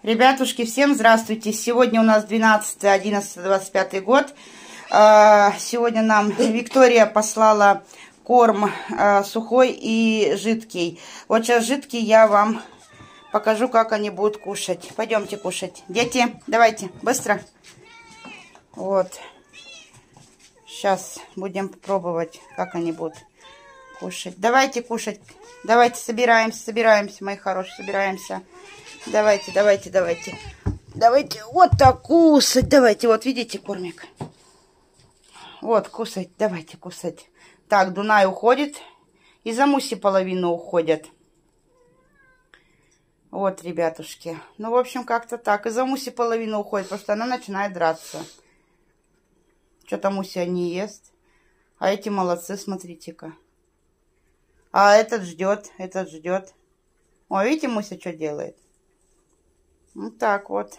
Ребятушки, всем здравствуйте! Сегодня у нас 12-11-25 год. Сегодня нам Виктория послала корм сухой и жидкий. Вот сейчас жидкий я вам покажу, как они будут кушать. Пойдемте кушать. Дети, давайте, быстро. Вот. Сейчас будем пробовать, как они будут кушать. Давайте кушать. Давайте, собираемся, мои хорошие, собираемся. Давайте. Давайте вот так кусать. Давайте, вот видите, кормик. Вот, кусать, давайте кусать. Так, Дунай уходит. И за Муси половину уходят. Вот, ребятушки. Ну, в общем, как-то так. И за Муси половину уходит, потому что она начинает драться. Что-то Муся не ест. А эти молодцы, смотрите-ка. А этот ждет, О, видите, Муся что делает? Вот так вот.